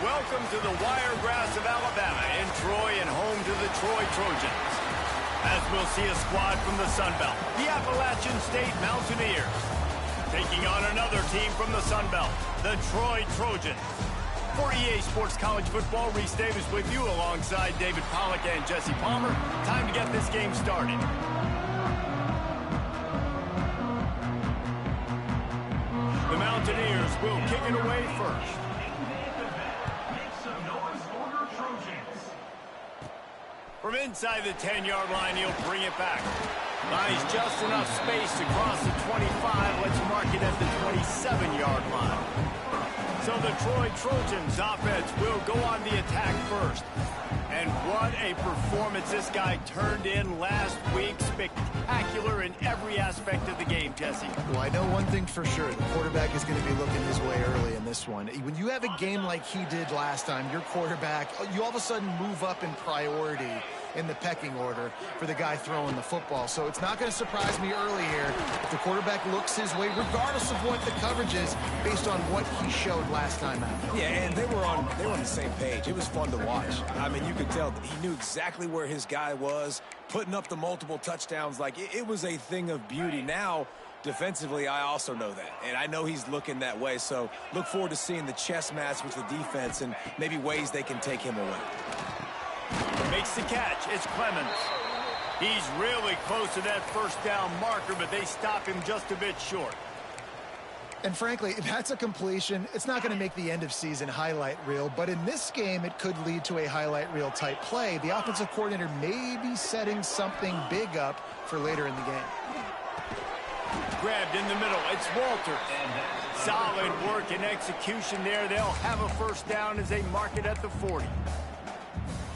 Welcome to the Wiregrass of Alabama in Troy and home to the Troy Trojans. As we'll see a squad from the Sun Belt, the Appalachian State Mountaineers, taking on another team from the Sun Belt, the Troy Trojans. For EA Sports College Football, Reese Davis with you alongside David Pollack and Jesse Palmer. Time to get this game started. The Mountaineers will kick it away first. From inside the 10-yard line, he'll bring it back. Buys just enough space to cross the 25. Let's mark it at the 27-yard line. So the Troy Trojans offense will go on the attack first. And what a performance this guy turned in last week. Spectacular in every aspect of the game, Jesse. Well, I know one thing for sure. The quarterback is going to be looking his way early in this one. When you have a game like he did last time, your quarterback, you all of a sudden move up in priority in the pecking order for the guy throwing the football. So it's not going to surprise me early here if the quarterback looks his way, regardless of what the coverage is, based on what he showed last time out. Yeah, and they were on the same page. It was fun to watch. I mean, you could tell that he knew exactly where his guy was, putting up the multiple touchdowns. Like, it was a thing of beauty. Now, defensively, I also know that, and I know he's looking that way. So look forward to seeing the chess match with the defense and maybe ways they can take him away. Makes the catch. It's Clemens. He's really close to that first down marker, but they stop him just a bit short. And frankly, if that's a completion, it's not going to make the end-of-season highlight reel. But in this game, it could lead to a highlight reel type play. The offensive coordinator may be setting something big up for later in the game. Grabbed in the middle. It's Walter. Solid work and execution there. They'll have a first down as they mark it at the 40.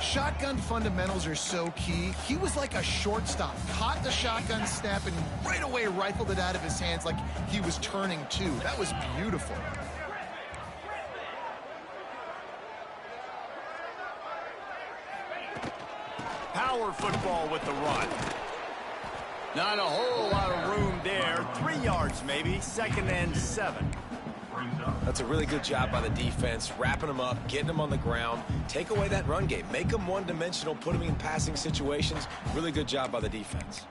Shotgun fundamentals are so key. He was like a shortstop. Caught the shotgun snap and right away rifled it out of his hands like he was turning two. That was beautiful. Power football with the run. Not a whole lot of room there. 3 yards maybe. 2nd and 7. That's a really good job by the defense, wrapping them up, getting them on the ground, take away that run game, make them one-dimensional, put them in passing situations. Really good job by the defense.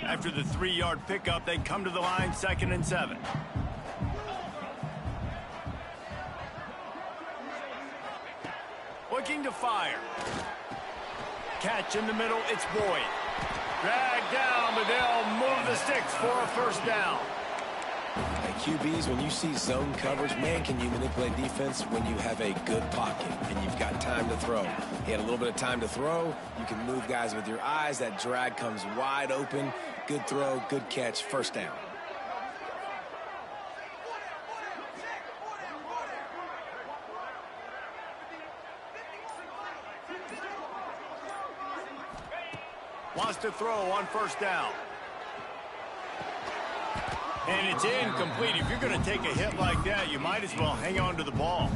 After the 3-yard pickup, they come to the line, 2nd and 7. Looking to fire. Catch in the middle, it's Boyd. Dragged down, but they'll move the sticks for a first down. Hey, QBs, when you see zone coverage, man, can you manipulate defense when you have a good pocket and you've got time to throw. He had a little bit of time to throw. You can move guys with your eyes. That drag comes wide open. Good throw, good catch, first down. Wants to throw on first down. And it's incomplete. If you're going to take a hit like that, you might as well hang on to the ball.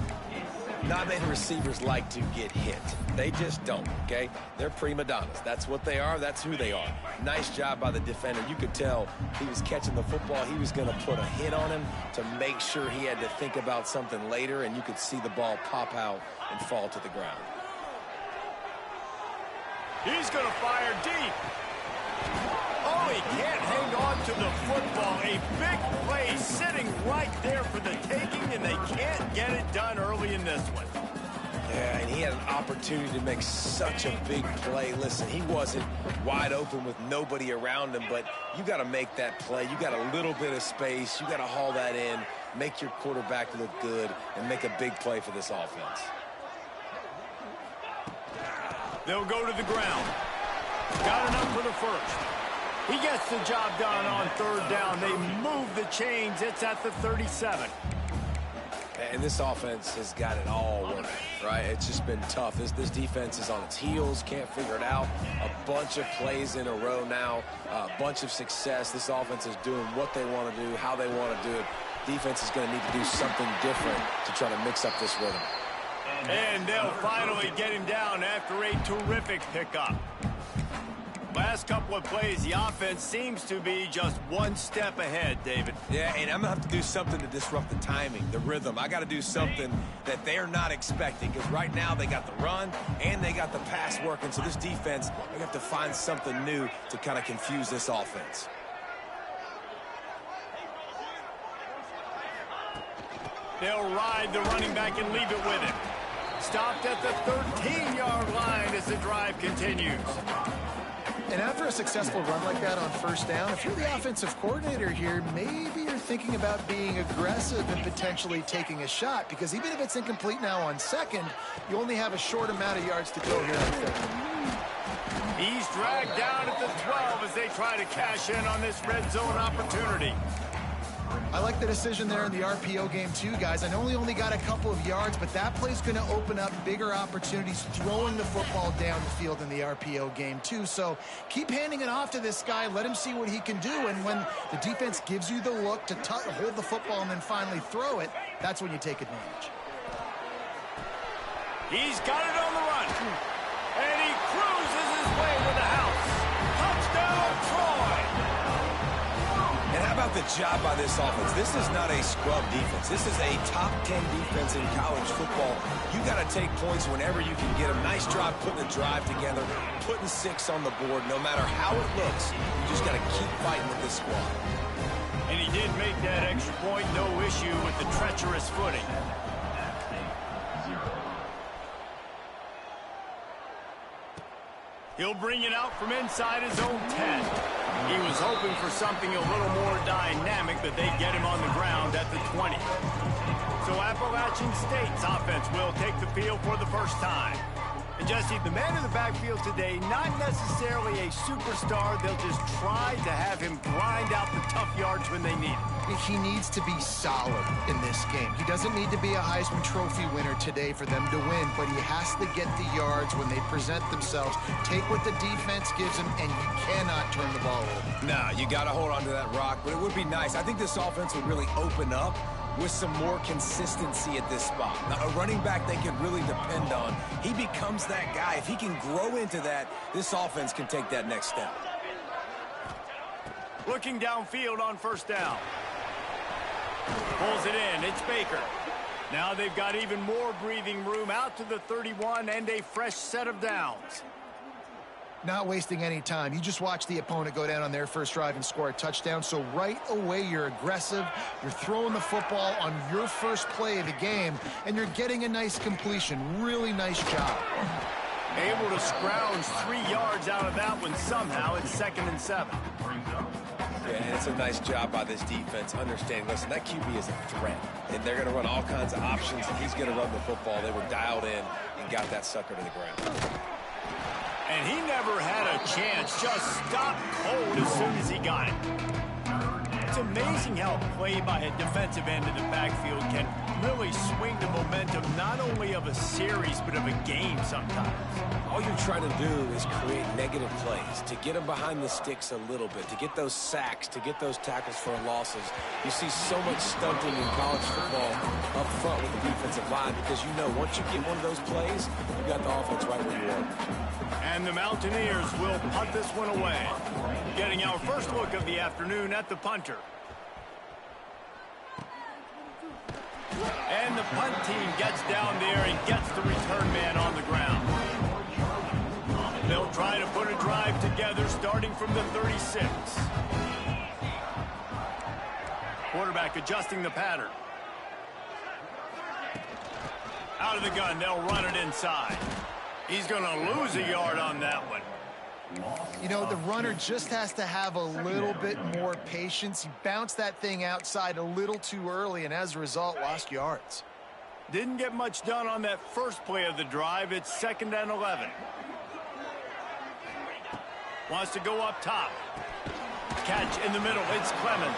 Not many receivers like to get hit. They just don't, okay? They're prima donnas. That's what they are. That's who they are. Nice job by the defender. You could tell he was catching the football. He was going to put a hit on him to make sure he had to think about something later, and you could see the ball pop out and fall to the ground. He's going to fire deep. Oh, he can't hang on to the football. A big play sitting right there for the taking, and they can't get it done early in this one. Yeah, and he had an opportunity to make such a big play. Listen, he wasn't wide open with nobody around him, but you got to make that play. You got a little bit of space. You got to haul that in, make your quarterback look good, and make a big play for this offense. They'll go to the ground. Got enough for the first. He gets the job done on third down. They move the chains. It's at the 37. And this offense has got it all working, right? It's just been tough. This defense is on its heels, can't figure it out. A bunch of plays in a row now, a bunch of success. This offense is doing what they want to do, how they want to do it. Defense is going to need to do something different to try to mix up this rhythm. And they'll finally get him down after a terrific pickup. Last couple couple of plays, the offense seems to be just one step ahead, David. Yeah, and I'm going to have to do something to disrupt the timing, the rhythm. I got to do something that they're not expecting, because right now they got the run and they got the pass working. So this defense, they have to find something new to kind of confuse this offense. They'll ride the running back and leave it with him. Stopped at the 13-yard line as the drive continues. And after a successful run like that on first down, if you're the offensive coordinator here, maybe you're thinking about being aggressive and potentially taking a shot, because even if it's incomplete now on second, you only have a short amount of yards to go here on third. He's dragged down at the 12 as they try to cash in on this red zone opportunity. I like the decision there in the RPO game too, guys. I know he only got a couple of yards, but that play's going to open up bigger opportunities throwing the football down the field in the RPO game too. So keep handing it off to this guy. Let him see what he can do. And when the defense gives you the look to hold the football and then finally throw it, that's when you take advantage. He's got it on the run. And he cruises his way to the house. Touchdown, Troy! And how about the job by this offense? This is not a scrub defense. This is a top 10 defense in college football. You got to take points whenever you can get them. Nice job putting the drive together, putting 6 on the board. No matter how it looks, you just got to keep fighting with this squad. And he did make that extra point. No issue with the treacherous footing. He'll bring it out from inside his own 10. He was hoping for something a little more dynamic, but they get him on the ground at the 20. So Appalachian State's offense will take the field for the first time. And Jesse, the man in the backfield today, not necessarily a superstar. They'll just try to have him grind out the tough yards when they need it. He needs to be solid in this game. He doesn't need to be a Heisman Trophy winner today for them to win, but he has to get the yards when they present themselves. Take what the defense gives him, and you cannot turn the ball over. No, you got to hold on to that rock, but it would be nice. I think this offense would really open up with some more consistency at this spot. Now, a running back they can really depend on. He becomes that guy. If he can grow into that, this offense can take that next step. Looking downfield on first down. Pulls it in. It's Baker. Now they've got even more breathing room out to the 31 and a fresh set of downs. Not wasting any time. You just watch the opponent go down on their first drive and score a touchdown. So right away, you're aggressive. You're throwing the football on your first play of the game, and you're getting a nice completion. Really nice job. Able to scrounge 3 yards out of that one somehow. It's 2nd and 7. Yeah, it's a nice job by this defense. Understanding, listen, that QB is a threat, and they're going to run all kinds of options, and he's going to run the football. They were dialed in and got that sucker to the ground. And he never had a chance. Just stopped cold as soon as he got it. It's amazing how a play by a defensive end of the backfield can really swing the momentum not only of a series but of a game sometimes. All you're trying to do is create negative plays, to get them behind the sticks a little bit, to get those sacks, to get those tackles for losses. You see so much stunting in college football up front with the defensive line, because you know once you get one of those plays, you got the offense right where you want. And the Mountaineers will punt this one away. Getting our first look of the afternoon at the punter. And the punt team gets down there and gets the return man on the ground. They'll try to put a drive together starting from the 36. Quarterback adjusting the pattern. Out of the gun, they'll run it inside. He's going to lose a yard on that one. You know, the runner just has to have a little bit more patience. He bounced that thing outside a little too early, and as a result, lost yards. Didn't get much done on that first play of the drive. It's 2nd and 11. Wants to go up top. Catch in the middle. It's Clemens.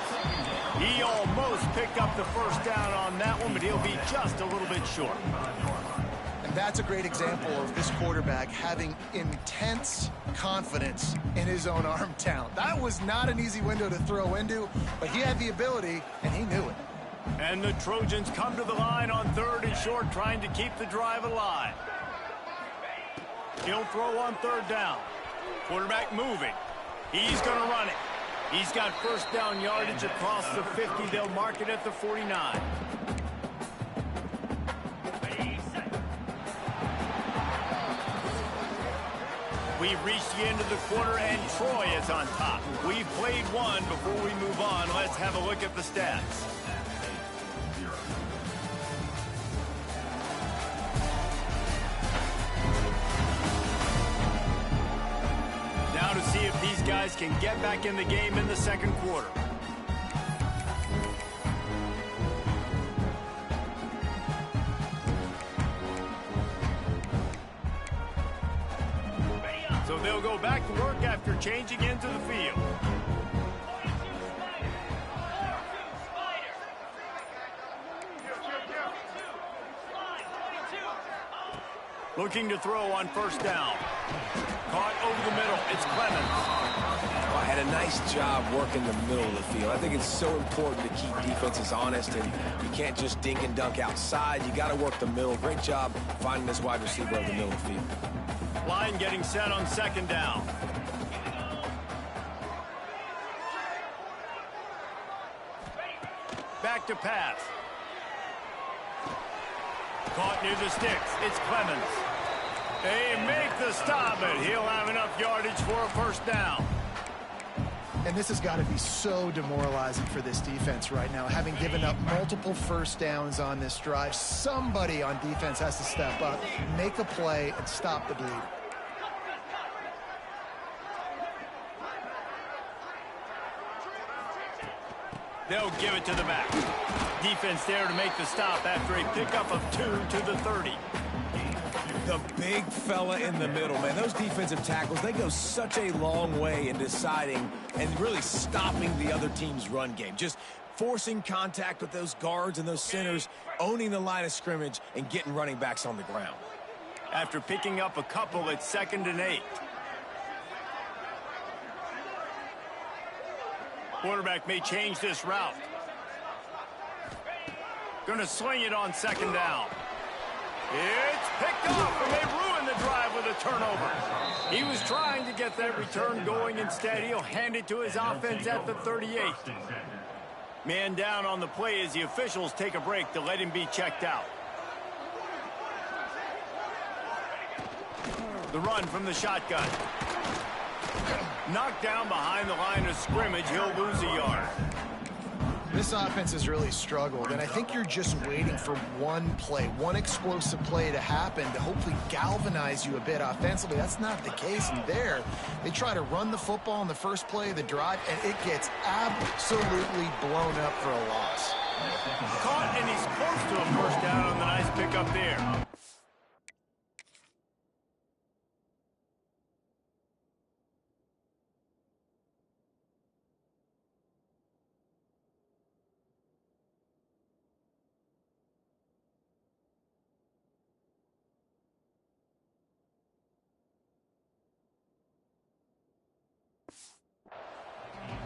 He almost picked up the first down on that one, but he'll be just a little bit short. And that's a great example of this quarterback having intense confidence in his own arm talent. That was not an easy window to throw into, but he had the ability, and he knew it. And the Trojans come to the line on 3rd and short, trying to keep the drive alive. He'll throw on 3rd down. Quarterback moving. He's going to run it. He's got first down yardage across the 50. They'll mark it at the 49. We've reached the end of the quarter, and Troy is on top. We've played one. Before we move on, let's have a look at the stats. Now to see if these guys can get back in the game in the second quarter. So they'll go back to work after changing into the field. Looking to throw on first down. Caught over the middle. It's Clemens. Well, had a nice job working the middle of the field. I think it's so important to keep defenses honest, and you can't just dink and dunk outside. You got to work the middle. Great job finding this wide receiver over the middle of the field. Line getting set on second down. Back to pass. Caught near the sticks. It's Clemens. They make the stop, but he'll have enough yardage for a first down. And this has got to be so demoralizing for this defense right now. Having given up multiple first downs on this drive, somebody on defense has to step up, make a play, and stop the bleed. They'll give it to the back. Defense there to make the stop after a pickup of 2 to the 30. The big fella in the middle, man. Those defensive tackles, they go such a long way in deciding and really stopping the other team's run game. Just forcing contact with those guards and those centers, owning the line of scrimmage, and getting running backs on the ground. After picking up a couple, it's 2nd and 8. Quarterback may change this route. Going to sling it on second down. It's picked off, and they ruin the drive with a turnover. He was trying to get that return going. Instead, he'll hand it to his offense at the 38. Man down on the play as the officials take a break to let him be checked out. The run from the shotgun. Knocked down behind the line of scrimmage. He'll lose a yard. This offense has really struggled, and I think you're just waiting for one play, one explosive play to happen to hopefully galvanize you a bit offensively. That's not the case, and there, they try to run the football in the first play of the drive, and it gets absolutely blown up for a loss. Caught, and he's close to a first down on the nice pickup there.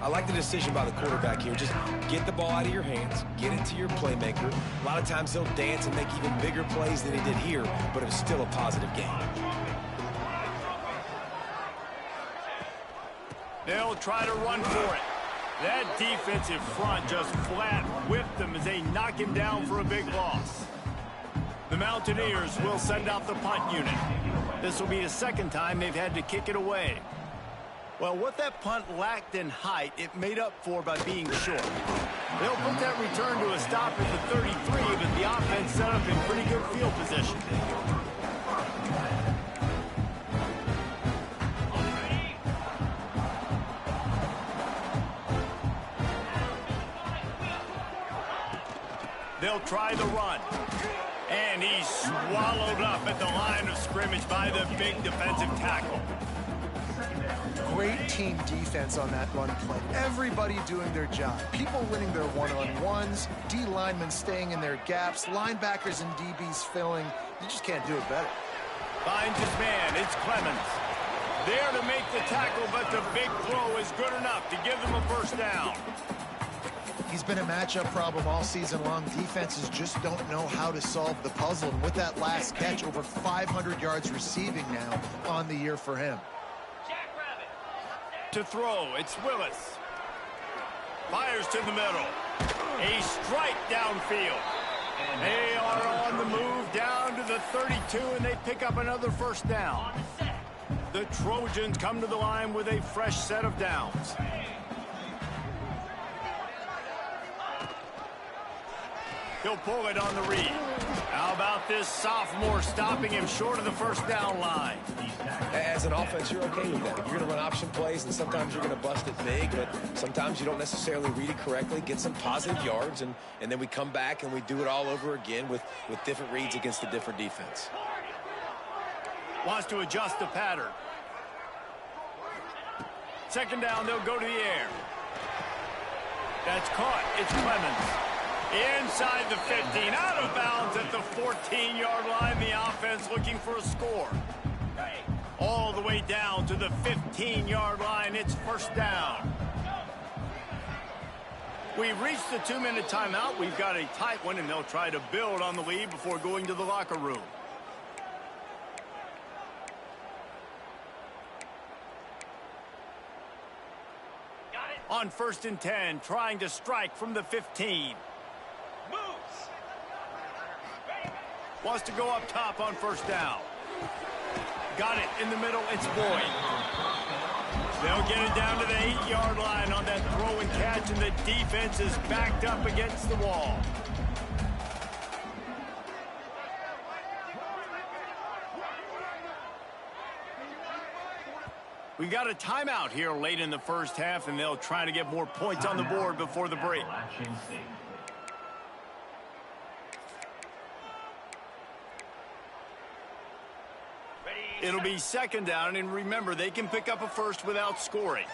I like the decision by the quarterback here. Just get the ball out of your hands, get it to your playmaker. A lot of times he'll dance and make even bigger plays than he did here, but it was still a positive game. They'll try to run for it. That defensive front just flat whipped them as they knock him down for a big loss. The Mountaineers will send out the punt unit. This will be the second time they've had to kick it away. Well, what that punt lacked in height, it made up for by being short. They'll put that return to a stop at the 33, but the offense set up in pretty good field position. They'll try the run. And he's swallowed up at the line of scrimmage by the big defensive tackle. Great team defense on that run play. Everybody doing their job. People winning their one-on-ones, D linemen staying in their gaps, linebackers and DBs filling. You just can't do it better. Finds his man. It's Clemens. There to make the tackle, but the big throw is good enough to give them a first down. He's been a matchup problem all season long. Defenses just don't know how to solve the puzzle. And with that last catch, over 500 yards receiving now on the year for him. to throw. It's Willis. Fires to the middle. A strike downfield. They are on the move down to the 32, and they pick up another first down. The Trojans come to the line with a fresh set of downs. He'll pull it on the read. How about this sophomore stopping him short of the first down line? As an offense, you're okay with that. You're going to run option plays, and sometimes you're going to bust it big, but sometimes you don't necessarily read it correctly, get some positive yards, and then we come back and we do it all over again with different reads against a different defense. Wants to adjust the pattern. Second down, they'll go to the air. That's caught. It's Clemens. Inside the 15, out of bounds at the 14-yard line. The offense looking for a score. All the way down to the 15-yard line. It's first down. We've reached the 2-minute timeout. We've got a tight one, and they'll try to build on the lead before going to the locker room. On 1st and 10, trying to strike from the 15. Wants to go up top on first down. Got it in the middle. It's Boyd. They'll get it down to the 8-yard line on that throw and catch, and the defense is backed up against the wall. We got a timeout here late in the first half, and they'll try to get more points on the board before the break. It'll be second down, and remember, they can pick up a first without scoring.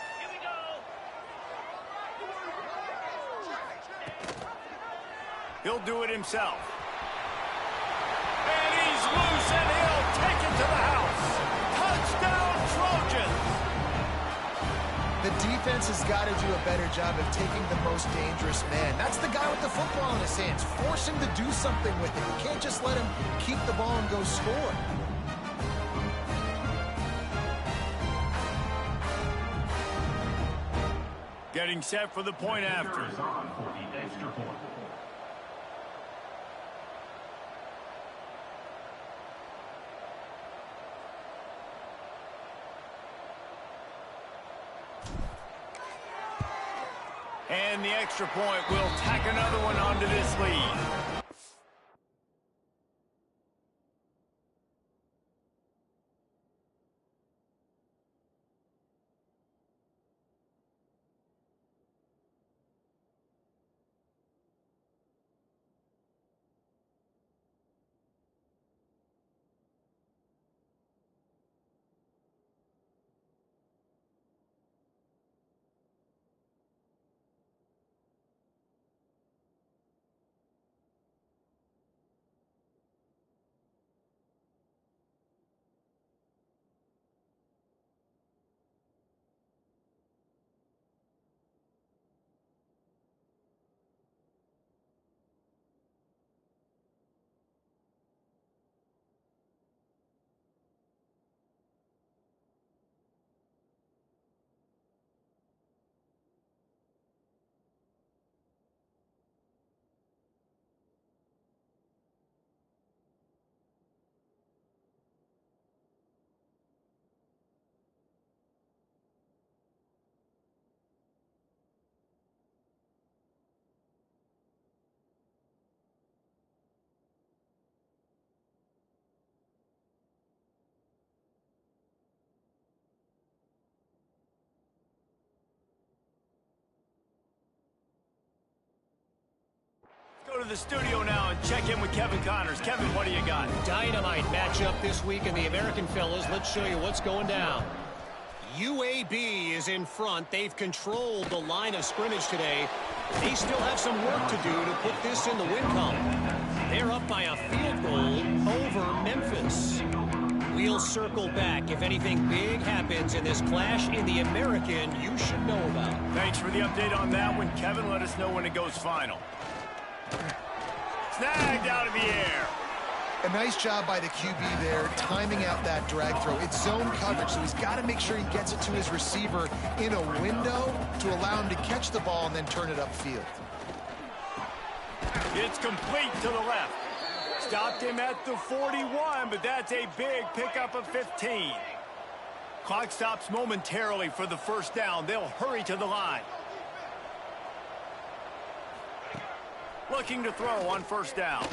He'll do it himself. And he's loose, and he'll take it to the house. Touchdown, Trojans! The defense has got to do a better job of taking the most dangerous man. That's the guy with the football in his hands. Force him to do something with it. You can't just let him keep the ball and go score. Getting set for the point after. And the extra point will tack another one onto this lead. Go to the studio now and check in with Kevin Connors. Kevin, what do you got? Dynamite matchup this week in the American fellas. Let's show you what's going down. UAB is in front. They've controlled the line of scrimmage today. They still have some work to do to put this in the win column. They're up by a field goal over Memphis. We'll circle back. If anything big happens in this clash in the American, you should know about. Thanks for the update on that one, Kevin. Let us know when it goes final. Snagged out of the air. A nice job by the QB there, timing out that drag throw. It's zone coverage, so he's got to make sure he gets it to his receiver in a window to allow him to catch the ball and then turn it upfield. It's complete to the left. Stopped him at the 41, but that's a big pickup of 15. Clock stops momentarily for the first down. They'll hurry to the line. Looking to throw on first down.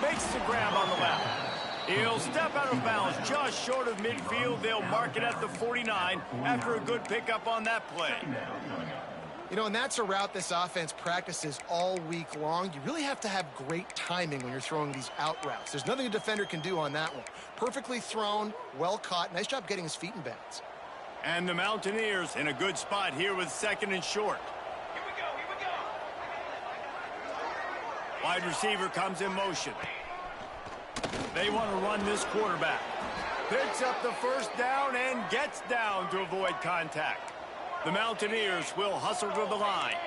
Makes the grab on the left. He'll step out of bounds just short of midfield. They'll mark it at the 49 after a good pickup on that play. You know, and that's a route this offense practices all week long. You really have to have great timing when you're throwing these out routes. There's nothing a defender can do on that one. Perfectly thrown, well caught. Nice job getting his feet in bounds. And the Mountaineers in a good spot here with second and short. Wide receiver comes in motion. They want to run this quarterback. Picks up the first down and gets down to avoid contact. The Mountaineers will hustle to the line.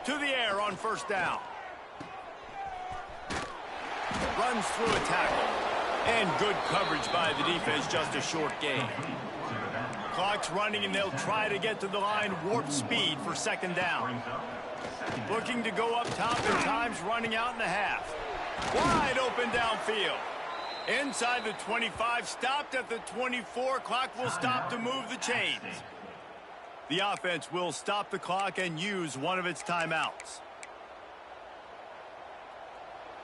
To the air on first down. Runs through a tackle. And good coverage by the defense, just a short gain. Clock's running and they'll try to get to the line, warp speed for second down. Looking to go up top, and time's running out in the half. Wide open downfield. Inside the 25, stopped at the 24. Clock will stop to move the chains. The offense will stop the clock and use one of its timeouts.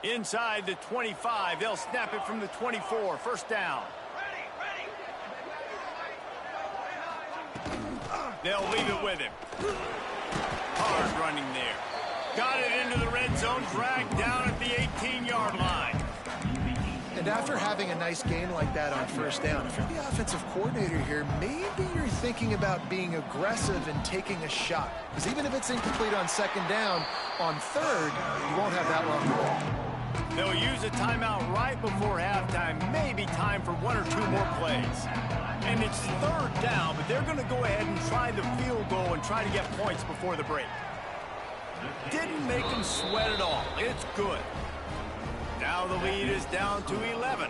Inside the 25, they'll snap it from the 24. First down. They'll leave it with him. Hard running there. Got it into the red zone, dragged down at the 18-yard line. And after having a nice gain like that on first down, if you're the offensive coordinator here, maybe you're thinking about being aggressive and taking a shot. Because even if it's incomplete on second down, on third, you won't have that long to go. They'll use a timeout right before halftime, maybe time for one or two more plays. And it's third down, but they're going to go ahead and try the field goal and try to get points before the break. Didn't make them sweat at all. It's good. Now the lead is down to 11.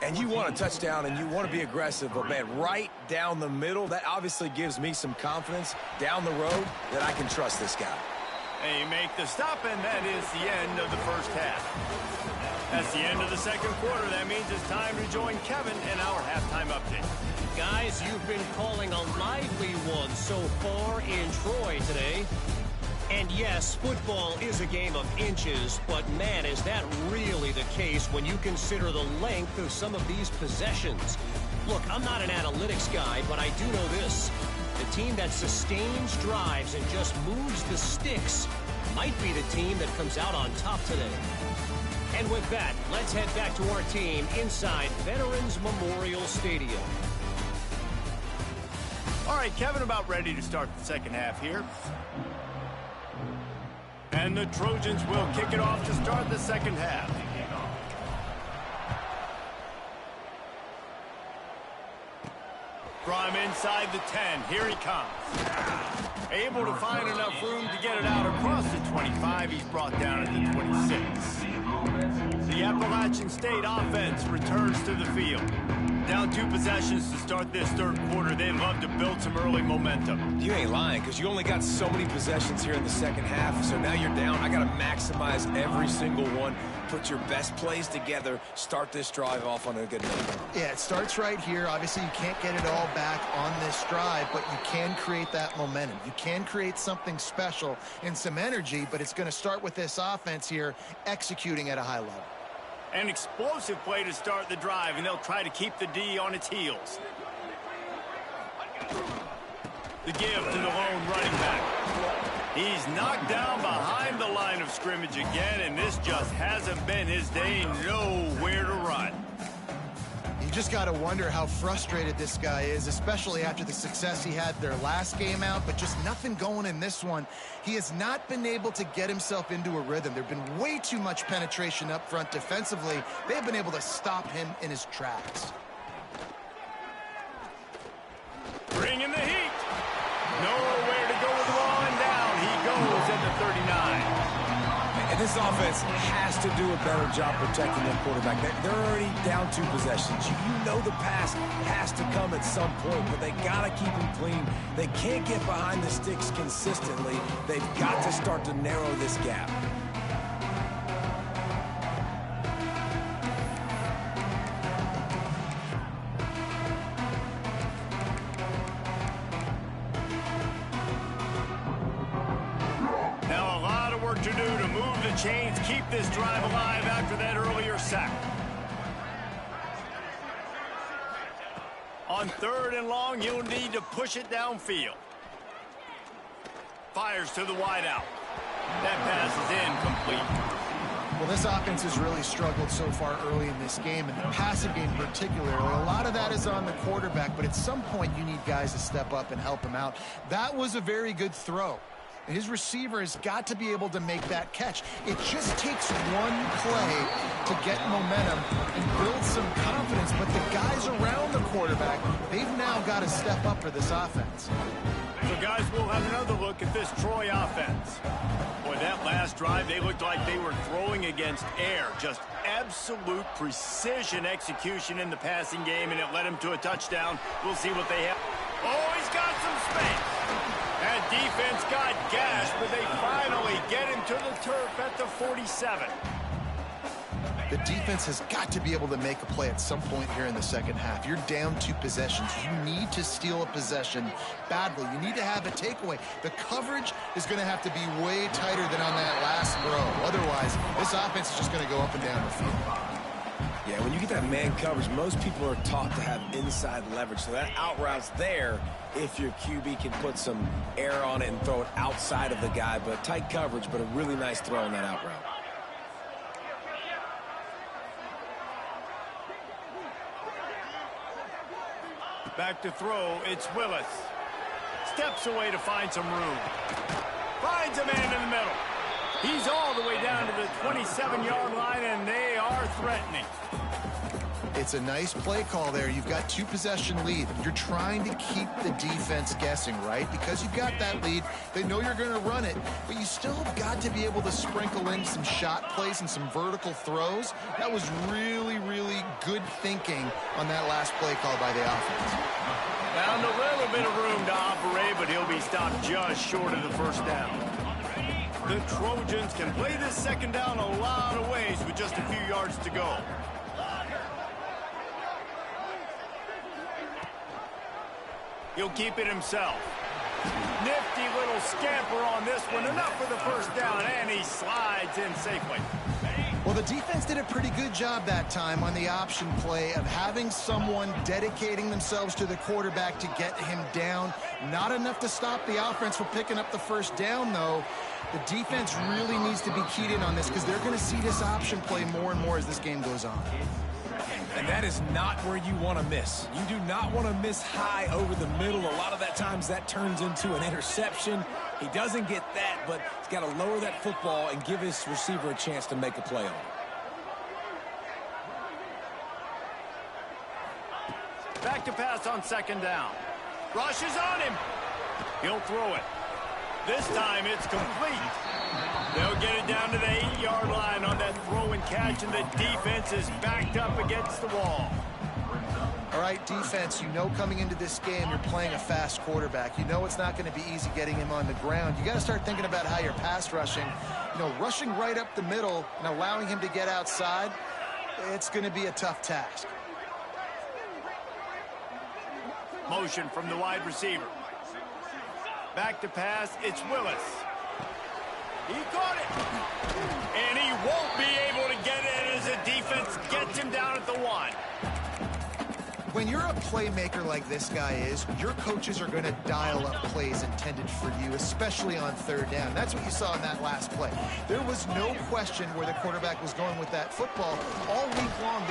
And you want a touchdown and you want to be aggressive, but man, right down the middle, that obviously gives me some confidence down the road that I can trust this guy. They make the stop, and that is the end of the first half. That's the end of the second quarter. That means it's time to join Kevin in our halftime update. Guys, you've been calling a lively one so far in Troy today. And yes, football is a game of inches, but man, is that really the case when you consider the length of some of these possessions. Look, I'm not an analytics guy, but I do know this. The team that sustains drives and just moves the sticks might be the team that comes out on top today. And with that, let's head back to our team inside Veterans Memorial Stadium. All right, Kevin, about ready to start the second half here. And the Trojans will kick it off to start the second half. From inside the 10, here he comes. Able to find enough room to get it out across the 25. He's brought down at the 26. The Appalachian State offense returns to the field. Down 2 possessions to start this third quarter. They'd love to build some early momentum. You ain't lying, because you only got so many possessions here in the second half, so now you're down. I got to maximize every single one, put your best plays together, start this drive off on a good note. Yeah, it starts right here. Obviously, you can't get it all back on this drive, but you can create that momentum. You can create something special and some energy, but it's going to start with this offense here executing at a high level. An explosive play to start the drive, and they'll try to keep the D on its heels. The give to the lone running back. He's knocked down behind the line of scrimmage again, and this just hasn't been his day. Nowhere to run. You just got to wonder how frustrated this guy is, especially after the success he had their last game out, but just nothing going in this one. He has not been able to get himself into a rhythm. There's been way too much penetration up front defensively. They've been able to stop him in his tracks. Bringing the heat. Nowhere to go with the ball, and down he goes at the 39. And This offense has to do a better job protecting their quarterback. They're already down 2 possessions. You know the pass has to come at some point, but they got to keep him clean. They can't get behind the sticks consistently. They've got to start to narrow this gap. To do to move the chains, keep this drive alive after that earlier sack. On 3rd and long, you'll need to push it downfield. Fires to the wideout. That pass is incomplete. Well, this offense has really struggled so far early in this game, and the passing game particularly. A lot of that is on the quarterback, but at some point you need guys to step up and help him out. That was a very good throw. His receiver has got to be able to make that catch. It just takes one play to get momentum and build some confidence, but the guys around the quarterback, they've now got to step up for this offense. So, guys, we'll have another look at this Troy offense. Boy, that last drive, they looked like they were throwing against air. Just absolute precision execution in the passing game, and it led them to a touchdown. We'll see what they have. Oh, he's got some space. That defense got gashed, but they finally get him to the turf at the 47. The defense has got to be able to make a play at some point here in the second half. You're down 2 possessions. You need to steal a possession badly. You need to have a takeaway. The coverage is going to have to be way tighter than on that last throw. Otherwise, this offense is just going to go up and down the field. Yeah, when you get that man coverage, most people are taught to have inside leverage. So that out route's there if your QB can put some air on it and throw it outside of the guy. But tight coverage, but a really nice throw on that out route. Back to throw, it's Willis. Steps away to find some room. Finds a man in the middle. He's all the way down to the 27-yard line, and they are threatening. It's a nice play call there. You've got 2-possession lead. You're trying to keep the defense guessing, right? Because you've got that lead, they know you're going to run it, but you still have got to be able to sprinkle in some shot plays and some vertical throws. That was really, really good thinking on that last play call by the offense. Found a little bit of room to operate, but he'll be stopped just short of the first down. The Trojans can play this second down a lot of ways with just a few yards to go. He'll keep it himself. Nifty little scamper on this one. Enough for the first down, and he slides in safely. Well, the defense did a pretty good job that time on the option play of having someone dedicating themselves to the quarterback to get him down. Not enough to stop the offense from picking up the first down, though. The defense really needs to be keyed in on this because they're going to see this option play more and more as this game goes on. And that is not where you want to miss. You do not want to miss high over the middle. A lot of that times that turns into an interception. He doesn't get that, but he's got to lower that football and give his receiver a chance to make a play on it. Back to pass on second down. Rush is on him. He'll throw it. This time it's complete. They'll get it down to the 8-yard line on that throw and catch, and the defense is backed up against the wall. All right, defense, you know coming into this game you're playing a fast quarterback. You know it's not going to be easy getting him on the ground. You got to start thinking about how you're pass rushing. You know, rushing right up the middle and allowing him to get outside, it's going to be a tough task. Motion from the wide receiver. Back to pass, it's Willis. He caught it. And he won't be able to get it as the defense gets him down at the 1. When you're a playmaker like this guy is, your coaches are going to dial up plays intended for you, especially on third down. That's what you saw in that last play. There was no question where the quarterback was going with that football all week long.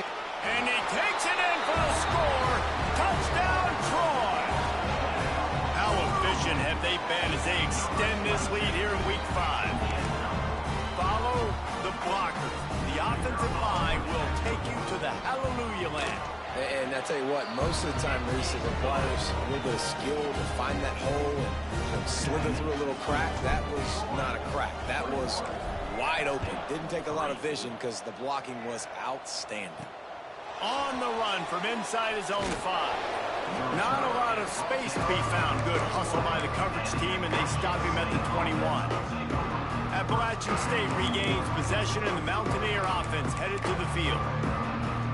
And he takes it in for the score. Touchdown, Troy. How efficient have they been as they extend this lead here in Week 5? Follow the blockers. The offensive line will take you to the hallelujah land. And I tell you what, most of the time, Reese, it requires a little bit of skill to find that hole and slither through a little crack. That was not a crack. That was wide open. Didn't take a lot of vision because the blocking was outstanding. On the run from inside his own 5. Not a lot of space to be found. Good hustle by the coverage team, and they stop him at the 21. Appalachian State regains possession, and the Mountaineer offense headed to the field.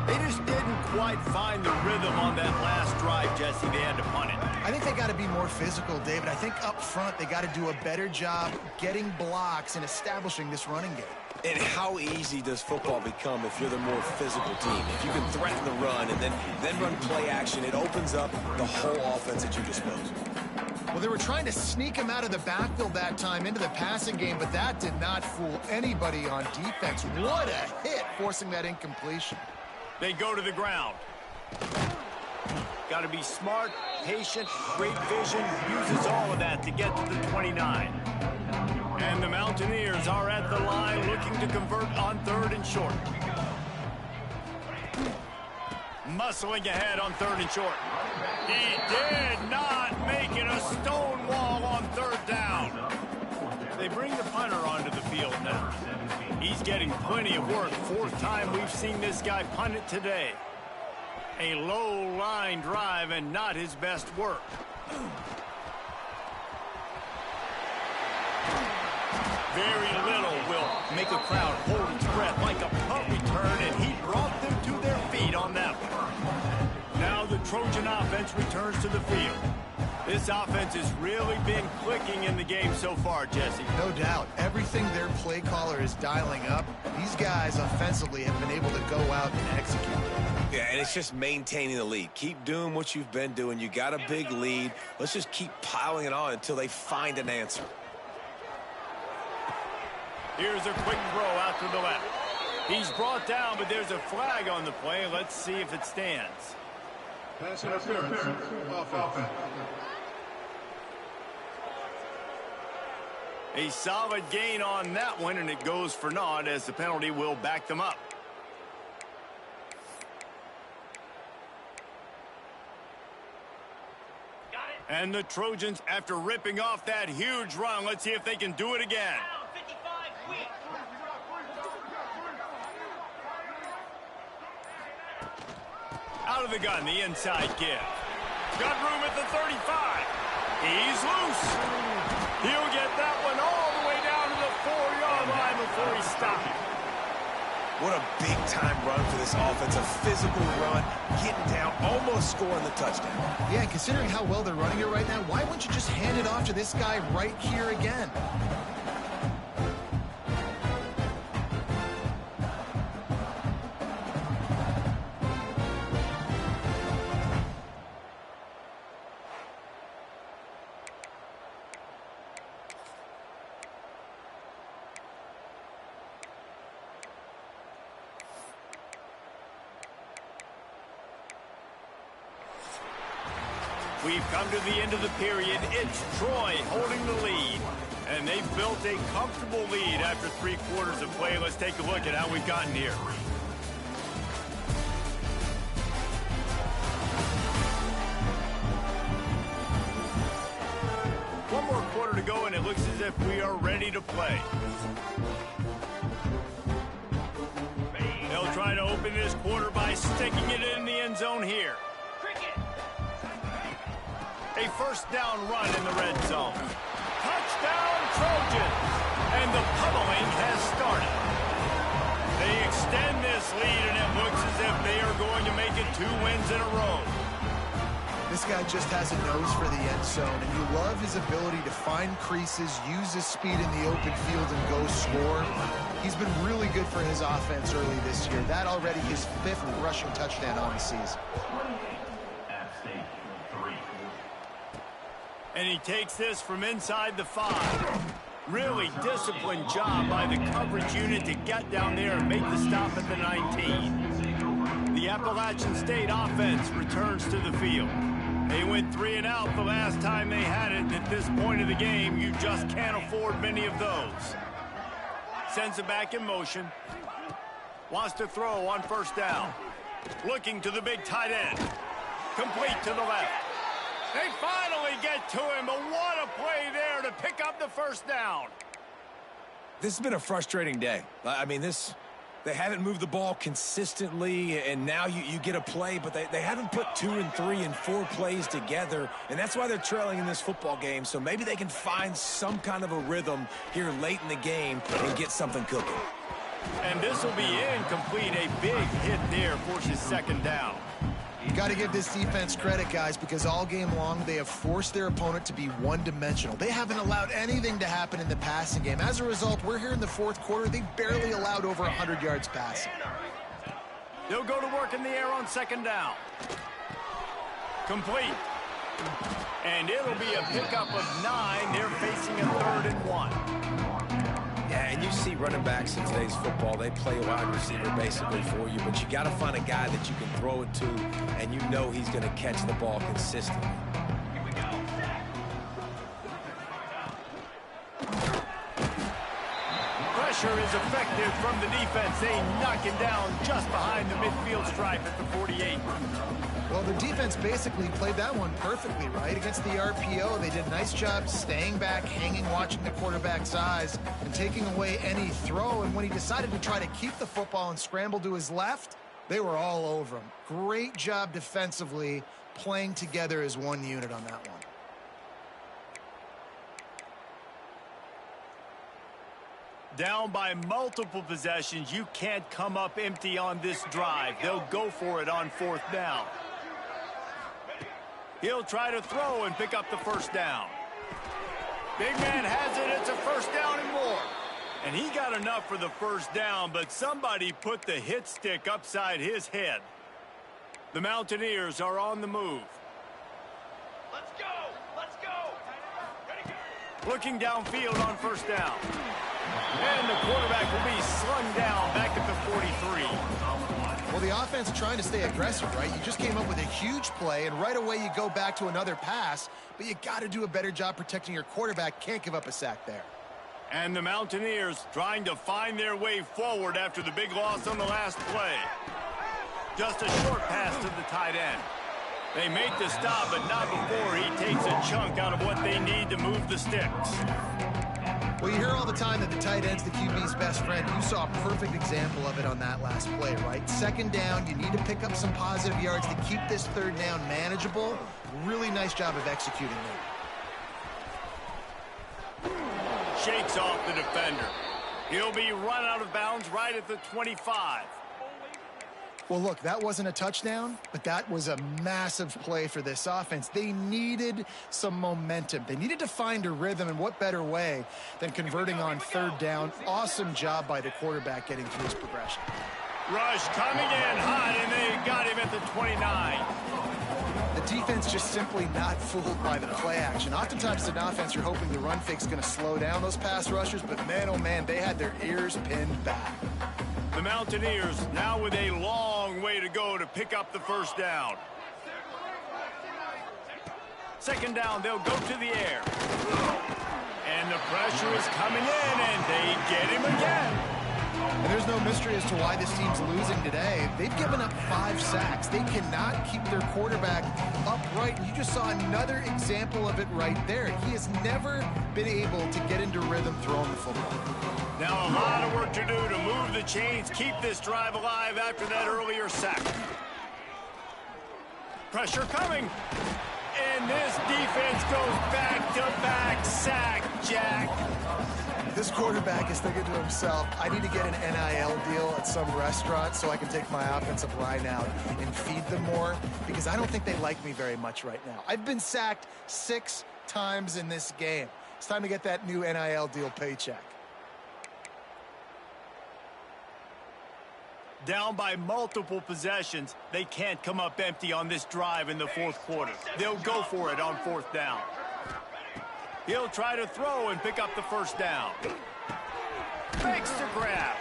They just didn't quite find the rhythm on that last drive, Jesse. They had to punt it. I think they got to be more physical, David. I think up front they got to do a better job getting blocks and establishing this running game. And how easy does football become if you're the more physical team? If you can threaten the run and then run play action, it opens up the whole offense at your disposal. Well, they were trying to sneak him out of the backfield that time into the passing game, but that did not fool anybody on defense. What a hit, forcing that incompletion. They go to the ground. Got to be smart, patient, great vision. Uses all of that to get to the 29. And the Mountaineers are at the line looking to convert on 3rd and short. Muscling ahead on 3rd and short. He did not make it a stone wall on 3rd down. They bring the punter onto the field now. He's getting plenty of work. 4th time we've seen this guy punt it today. A low line drive and not his best work. Very little will make a crowd hold its breath like a punt return, and he brought them to their feet on that one. Now the Trojan offense returns to the field. This offense has really been clicking in the game so far, Jesse. No doubt. Everything their play caller is dialing up, these guys offensively have been able to go out and execute. Yeah, and it's just maintaining the lead. Keep doing what you've been doing. You got a big lead. Let's just keep piling it on until they find an answer. Here's a quick throw out to the left. He's brought down, but there's a flag on the play. Let's see if it stands. Pass interference. Offense. A solid gain on that one, and it goes for naught as the penalty will back them up. And the Trojans, after ripping off that huge run, let's see if they can do it again. Out of the gun, the inside give. Got room at the 35. He's loose. He'll get that one all the way down to the 4-yard line before he stops. What a big-time run for this offense. A physical run, getting down, almost scoring the touchdown. Yeah, and considering how well they're running it right now, why wouldn't you just hand it off to this guy right here again? We've come to the end of the period. It's Troy holding the lead. And they've built a comfortable lead after 3 quarters of play. Let's take a look at how we've gotten here. One more quarter to go, and it looks as if we are ready to play. They'll try to open this quarter by sticking it in the end zone here. A first down run in the red zone. Touchdown, Trojans! And the pummeling has started. They extend this lead, and it looks as if they are going to make it 2 wins in a row. This guy just has a nose for the end zone, and you love his ability to find creases, use his speed in the open field, and go score. He's been really good for his offense early this year. That already his 5th rushing touchdown on the season. And he takes this from inside the 5. Really disciplined job by the coverage unit to get down there and make the stop at the 19. The Appalachian State offense returns to the field. They went 3 and out the last time they had it. At this point of the game, you just can't afford many of those. Sends it back in motion. Wants to throw on first down. Looking to the big tight end. Complete to the left. They finally get to him, but what a play there to pick up the first down. This has been a frustrating day. I mean, they haven't moved the ball consistently, and now you get a play, but they haven't put 2 and 3 and 4 plays together, and that's why they're trailing in this football game. So maybe they can find some kind of a rhythm here late in the game and get something cooking. And this will be incomplete. A big hit there forces second down. You got to give this defense credit, guys, because all game long they have forced their opponent to be one-dimensional. They haven't allowed anything to happen in the passing game. As a result, we're here in the fourth quarter. They barely allowed over 100 yards passing. They'll go to work in the air on second down. Complete. And it'll be a pickup of 9. They're facing a 3rd and 1. Yeah, and you see running backs in today's football, they play a wide receiver basically for you, but you got to find a guy that you can throw it to, and you know he's going to catch the ball consistently. Here we go. Pressure is effective from the defense. They knock it down just behind the midfield stripe at the 48. Well, the defense basically played that one perfectly, right? Against the RPO, they did a nice job staying back, hanging, watching the quarterback's eyes, and taking away any throw. And when he decided to try to keep the football and scramble to his left, they were all over him. Great job defensively, playing together as one unit on that one. Down by multiple possessions, you can't come up empty on this drive. They'll go for it on 4th down. He'll try to throw and pick up the first down. Big man has it. It's a first down and more. And he got enough for the first down, but somebody put the hit stick upside his head. The Mountaineers are on the move. Let's go! Let's go! Ready, go! Looking downfield on first down. And the quarterback will be slung down back at the 43. Well, the offense trying to stay aggressive, right? You just came up with a huge play, and right away you go back to another pass, but you got to do a better job protecting your quarterback. Can't give up a sack there. And the Mountaineers trying to find their way forward after the big loss on the last play. Just a short pass to the tight end. They make the stop, but not before he takes a chunk out of what they need to move the sticks. Well, you hear all the time that the tight end's the QB's best friend. You saw a perfect example of it on that last play, right? Second down, you need to pick up some positive yards to keep this 3rd down manageable. Really nice job of executing it. Shakes off the defender. He'll be run out of bounds right at the 25. Well, look, that wasn't a touchdown, but that was a massive play for this offense. They needed some momentum. They needed to find a rhythm, and what better way than converting on 3rd down. Awesome job by the quarterback getting through his progression. Rush coming in hot, and they got him at the 29. The defense just simply not fooled by the play action. Oftentimes, in offense, you're hoping the run fake's going to slow down those pass rushers, but man, oh man, they had their ears pinned back. The Mountaineers now with a long way to go to pick up the first down. Second down, they'll go to the air. And the pressure is coming in, and they get him again. And there's no mystery as to why this team's losing today. They've given up 5 sacks. They cannot keep their quarterback upright. You just saw another example of it right there. He has never been able to get into rhythm throwing the football. Now a lot of work to do to move the chains, keep this drive alive after that earlier sack. Pressure coming. And this defense goes back-to-back sack, Jack. This quarterback is thinking to himself, I need to get an NIL deal at some restaurant so I can take my offensive line out and feed them more, because I don't think they like me very much right now. I've been sacked 6 times in this game. It's time to get that new NIL deal paycheck. Down by multiple possessions, they can't come up empty on this drive in the 4th quarter. They'll go for it on 4th down. He'll try to throw and pick up the first down. Fakes to grab.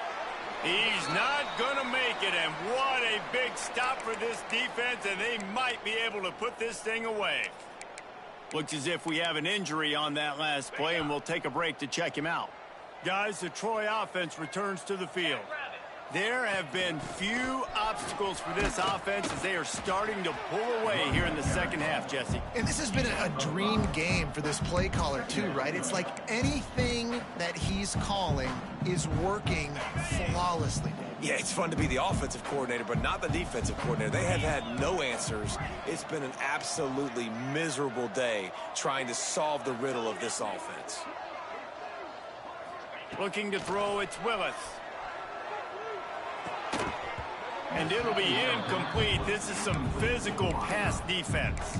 He's not going to make it, and what a big stop for this defense, and they might be able to put this thing away. Looks as if we have an injury on that last play, and we'll take a break to check him out. Guys, the Troy offense returns to the field. There have been few obstacles for this offense as they are starting to pull away here in the second half, Jesse. And this has been a dream game for this play caller too, right? It's like anything that he's calling is working flawlessly, Dave. Yeah, it's fun to be the offensive coordinator, but not the defensive coordinator. They have had no answers. It's been an absolutely miserable day trying to solve the riddle of this offense. Looking to throw, it's Willis. And it'll be incomplete. This is some physical pass defense.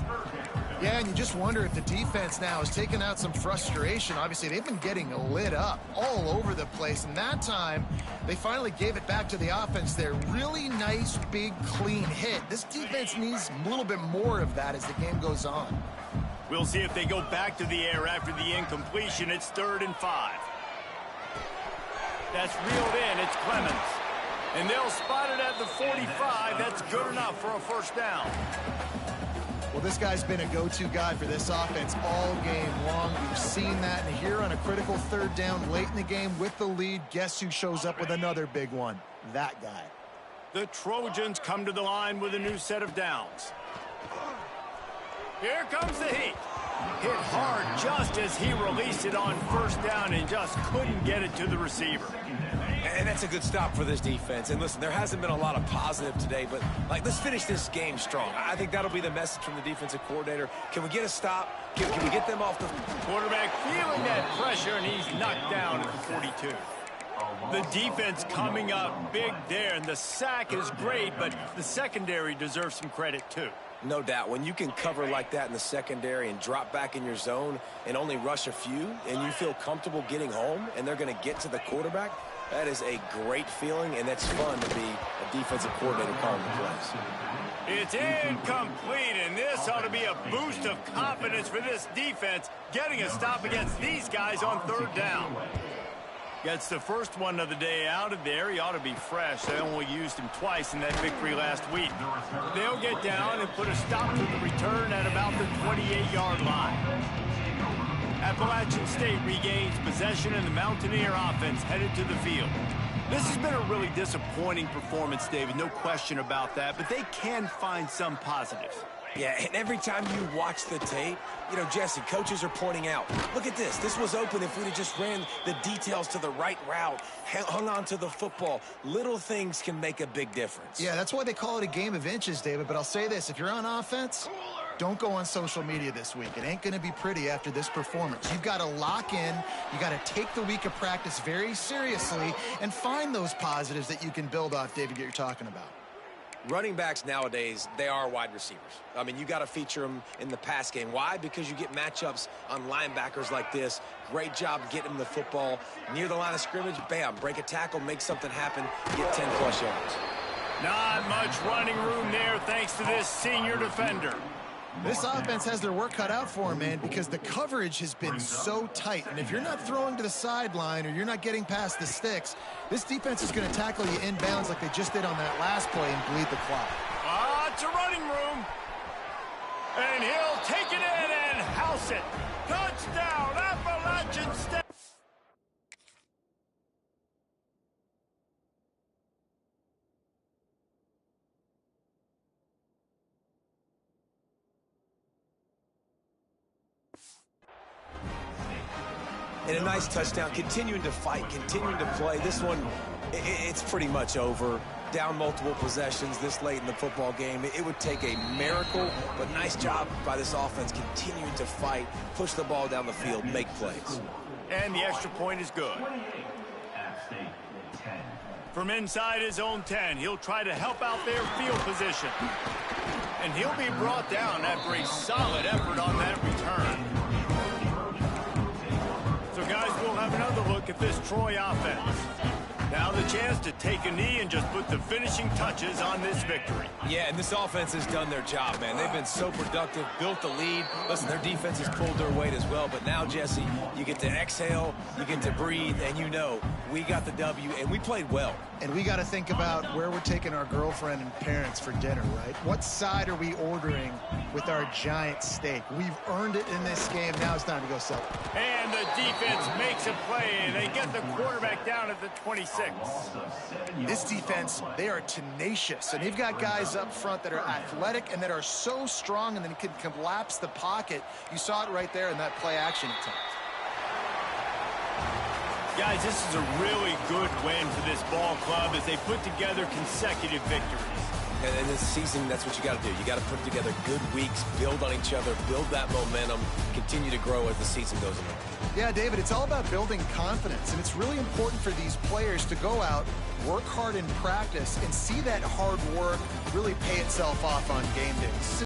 Yeah, and you just wonder if the defense now has taken out some frustration. Obviously, they've been getting lit up all over the place. And that time, they finally gave it back to the offense there. Really nice, big, clean hit. This defense needs a little bit more of that as the game goes on. We'll see if they go back to the air after the incompletion. It's 3rd and 5. That's reeled in. It's Clemens. And they'll spot it at the 45. That's good enough for a first down. Well, this guy's been a go-to guy for this offense all game long. We've seen that. And here on a critical 3rd down late in the game with the lead, guess who shows up with another big one? That guy. The Trojans come to the line with a new set of downs. Here comes the heat. Hit hard just as he released it on 1st down and just couldn't get it to the receiver. And that's a good stop for this defense. And listen, there hasn't been a lot of positive today, but let's finish this game strong. I think that'll be the message from the defensive coordinator. Can we get a stop? Can we get them off the quarterback feeling that pressure, and he's knocked down at the 42. The defense coming up big there, and the sack is great, but the secondary deserves some credit too. No doubt. When you can cover like that in the secondary and drop back in your zone and only rush a few, and you feel comfortable getting home, and they're going to get to the quarterback, that is a great feeling, and it's fun to be a defensive coordinator calling the plays. It's incomplete, and this ought to be a boost of confidence for this defense, getting a stop against these guys on 3rd down. Gets the first one of the day out of there. He ought to be fresh. They only used him twice in that victory last week. They'll get down and put a stop to the return at about the 28-yard line. Appalachian State regains possession, and the Mountaineer offense headed to the field. This has been a really disappointing performance, David, no question about that, but they can find some positives. Yeah, and every time you watch the tape, you know, Jesse, coaches are pointing out, look at this. This was open if we'd have just ran the details to the right route, hung on to the football. Little things can make a big difference. Yeah, that's why they call it a game of inches, David. But I'll say this, if you're on offense, don't go on social media this week. It ain't going to be pretty after this performance. You've got to lock in. You got to take the week of practice very seriously and find those positives that you can build off, David, you're talking about. Running backs nowadays, they are wide receivers. I mean, you got to feature them in the pass game. Why? Because you get matchups on linebackers like this. Great job getting them the football near the line of scrimmage. Bam, break a tackle, make something happen, get 10-plus yards. Not much running room there thanks to this senior defender. This offense has their work cut out for them, man, because the coverage has been so tight. And if you're not throwing to the sideline or you're not getting past the sticks, this defense is going to tackle you inbounds like they just did on that last play and bleed the clock. Lots of running room. And he'll take it in and house it. Touchdown, Appalachian State. And a nice touchdown, continuing to fight, continuing to play. This one, it's pretty much over. Down multiple possessions this late in the football game. It would take a miracle, but nice job by this offense continuing to fight, push the ball down the field, make plays. And the extra point is good. From inside his own 10, he'll try to help out their field position. And he'll be brought down after a solid effort on that return. So, guys, we'll have another look at this Troy offense. Now the chance to take a knee and just put the finishing touches on this victory. Yeah, and this offense has done their job, man. They've been so productive, built the lead. Listen, their defense has pulled their weight as well. But now, Jesse, you get to exhale, you get to breathe, and you know we got the W, and we played well. And we got to think about where we're taking our girlfriend and parents for dinner, right? What side are we ordering with our giant steak? We've earned it in this game. Now it's time to go sell it. And the defense makes a play. They get the quarterback down at the 26. 6. This defense, they are tenacious, and they've got guys up front that are athletic and that are so strong and then can collapse the pocket. You saw it right there in that play action attempt. Guys, this is a really good win for this ball club as they put together consecutive victories. And in this season, that's what you got to do. You got to put together good weeks, build on each other, build that momentum, continue to grow as the season goes on. Yeah, David, it's all about building confidence, and it's really important for these players to go out, work hard in practice, and see that hard work really pay itself off on game days.